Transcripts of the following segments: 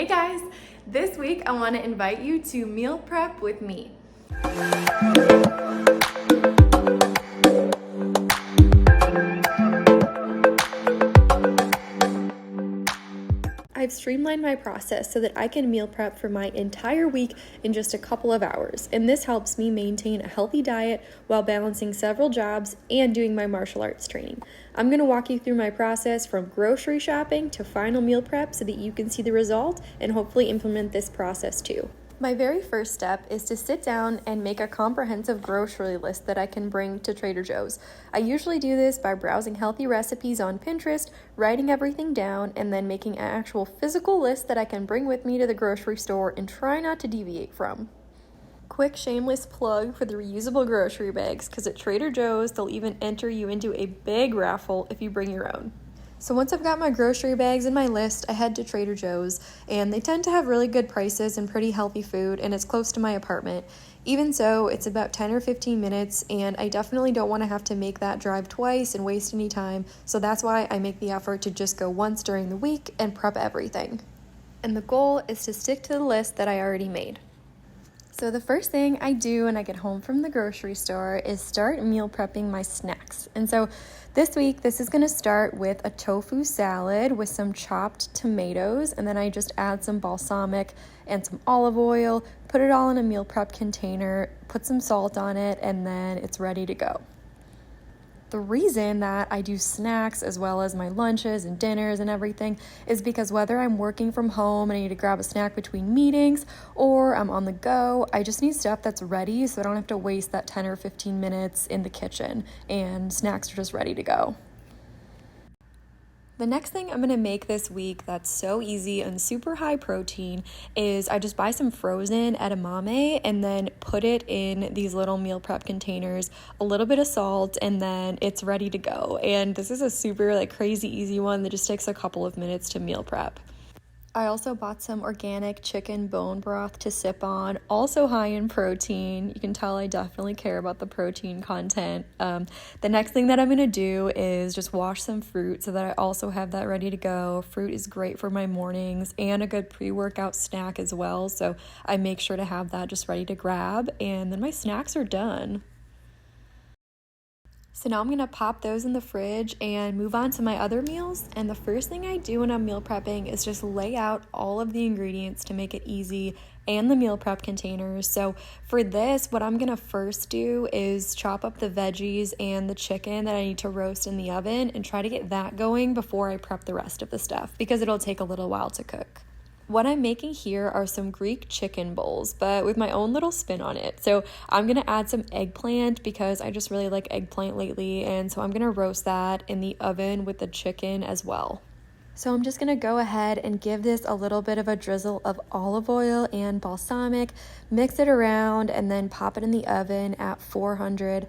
Hey guys, this week I want to invite you to meal prep with me. I've streamlined my process so that I can meal prep for my entire week in just a couple of hours, and this helps me maintain a healthy diet while balancing several jobs and doing my martial arts training. I'm going to walk you through my process from grocery shopping to final meal prep so that you can see the result and hopefully implement this process too. My very first step is to sit down and make a comprehensive grocery list that I can bring to Trader Joe's. I usually do this by browsing healthy recipes on Pinterest, writing everything down, and then making an actual physical list that I can bring with me to the grocery store and try not to deviate from. Quick shameless plug for the reusable grocery bags, because at Trader Joe's they'll even enter you into a big raffle if you bring your own. So once I've got my grocery bags in my list, I head to Trader Joe's, and they tend to have really good prices and pretty healthy food, and it's close to my apartment. Even so, it's about 10 or 15 minutes, and I definitely don't want to have to make that drive twice and waste any time, so that's why I make the effort to just go once during the week and prep everything. And the goal is to stick to the list that I already made. So the first thing I do when I get home from the grocery store is start meal prepping my snacks. And so this week, this is going to start with a tofu salad with some chopped tomatoes, and then I just add some balsamic and some olive oil, put it all in a meal prep container, put some salt on it, and then it's ready to go. The reason that I do snacks as well as my lunches and dinners and everything is because whether I'm working from home and I need to grab a snack between meetings or I'm on the go, I just need stuff that's ready so I don't have to waste that 10 or 15 minutes in the kitchen, and snacks are just ready to go. The next thing I'm going to make this week that's so easy and super high protein is I just buy some frozen edamame and then put it in these little meal prep containers, a little bit of salt, and then it's ready to go. And this is a super crazy easy one that just takes a couple of minutes to meal prep. I also bought some organic chicken bone broth to sip on, also high in protein. You can tell I definitely care about the protein content. The next thing that I'm going to do is just wash some fruit so that I also have that ready to go. Fruit is great for my mornings and a good pre-workout snack as well, so I make sure to have that just ready to grab, and then my snacks are done. So now I'm going to pop those in the fridge and move on to my other meals. And the first thing I do when I'm meal prepping is just lay out all of the ingredients to make it easy and the meal prep containers. So for this, what I'm going to first do is chop up the veggies and the chicken that I need to roast in the oven and try to get that going before I prep the rest of the stuff, because it'll take a little while to cook. What I'm making here are some Greek chicken bowls, but with my own little spin on it. So I'm going to add some eggplant because I just really like eggplant lately, and so I'm going to roast that in the oven with the chicken as well. So I'm just going to go ahead and give this a little bit of a drizzle of olive oil and balsamic, mix it around, and then pop it in the oven at 400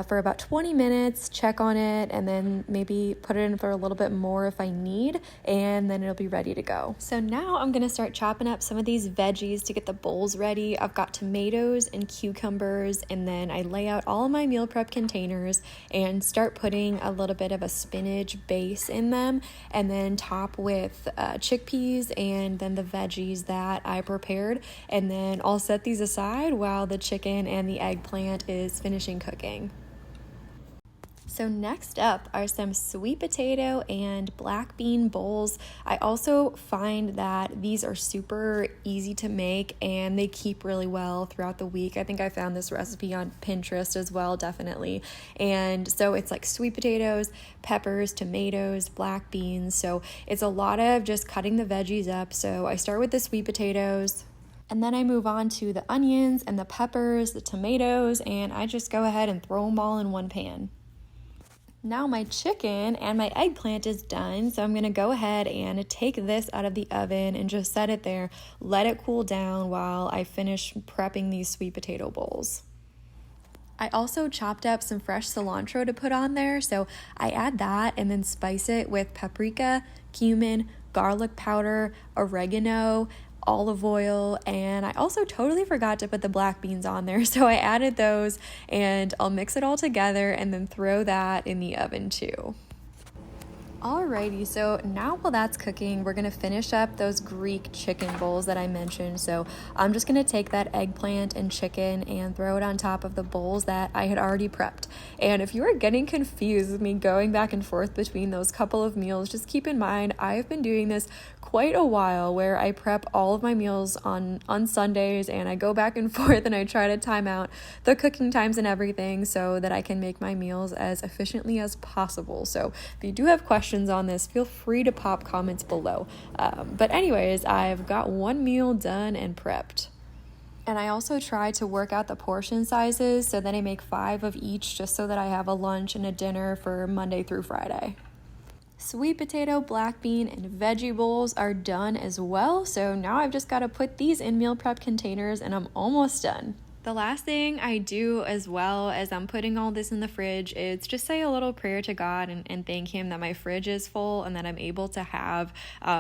for about 20 minutes, check on it, and then maybe put it in for a little bit more if I need, and then it'll be ready to go. So now I'm going to start chopping up some of these veggies to get the bowls ready. I've got tomatoes and cucumbers, and then I lay out all of my meal prep containers and start putting a little bit of a spinach base in them, and then top with chickpeas and then the veggies that I prepared, and then I'll set these aside while the chicken and the eggplant is finishing cooking. So next up are some sweet potato and black bean bowls. I also find that these are super easy to make and they keep really well throughout the week. I think I found this recipe on Pinterest as well, definitely. And so it's like sweet potatoes, peppers, tomatoes, black beans. So it's a lot of just cutting the veggies up. So I start with the sweet potatoes, and then I move on to the onions and the peppers, the tomatoes, and I just go ahead and throw them all in one pan. Now my chicken and my eggplant is done, so I'm going to go ahead and take this out of the oven and just set it there, let it cool down while I finish prepping these sweet potato bowls. I also chopped up some fresh cilantro to put on there, so I add that and then spice it with paprika, cumin, garlic powder, oregano, olive oil, and I also totally forgot to put the black beans on there, so I added those, and I'll mix it all together and then throw that in the oven too. Alrighty, so now while that's cooking, we're gonna finish up those Greek chicken bowls that I mentioned. So I'm just gonna take that eggplant and chicken and throw it on top of the bowls that I had already prepped. And if you are getting confused with me going back and forth between those couple of meals, just keep in mind I've been doing this quite a while where I prep all of my meals on Sundays, and I go back and forth and I try to time out the cooking times and everything so that I can make my meals as efficiently as possible. So if you do have questions on this, feel free to pop comments below. But anyways, I've got one meal done and prepped. And I also try to work out the portion sizes so that I make 5 of each just so that I have a lunch and a dinner for Monday through Friday. Sweet potato, black bean, and veggie bowls are done as well. So now I've just got to put these in meal prep containers and I'm almost done. The last thing I do as well as I'm putting all this in the fridge is just say a little prayer to God and thank Him that my fridge is full and that I'm able to have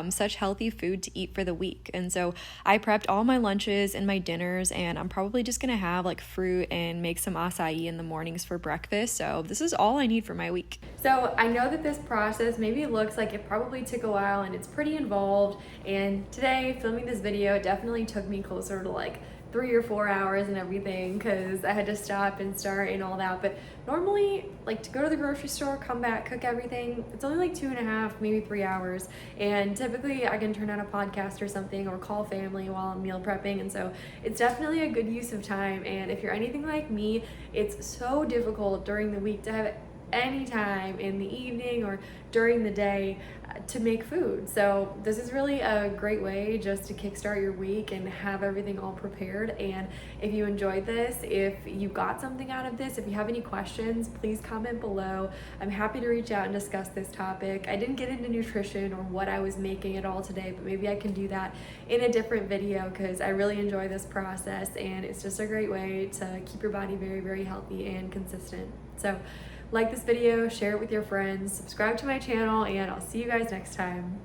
such healthy food to eat for the week. And so I prepped all my lunches and my dinners, and I'm probably just going to have like fruit and make some acai in the mornings for breakfast. So this is all I need for my week. So I know that this process maybe looks like it probably took a while and it's pretty involved. And today, filming this video, it definitely took me closer to like 3 or 4 hours and everything because I had to stop and start and all that. But normally, like, to go to the grocery store, come back, cook everything, it's only like 2.5, maybe 3 hours. And typically I can turn on a podcast or something or call family while I'm meal prepping. And so it's definitely a good use of time. And if you're anything like me, it's so difficult during the week to have any time in the evening or during the day to make food. So this is really a great way just to kickstart your week and have everything all prepared. And if you enjoyed this, if you got something out of this, if you have any questions, please comment below. I'm happy to reach out and discuss this topic. I didn't get into nutrition or what I was making at all today, but maybe I can do that in a different video because I really enjoy this process and it's just a great way to keep your body very, very healthy and consistent. So like this video, share it with your friends, subscribe to my channel, and I'll see you guys next time.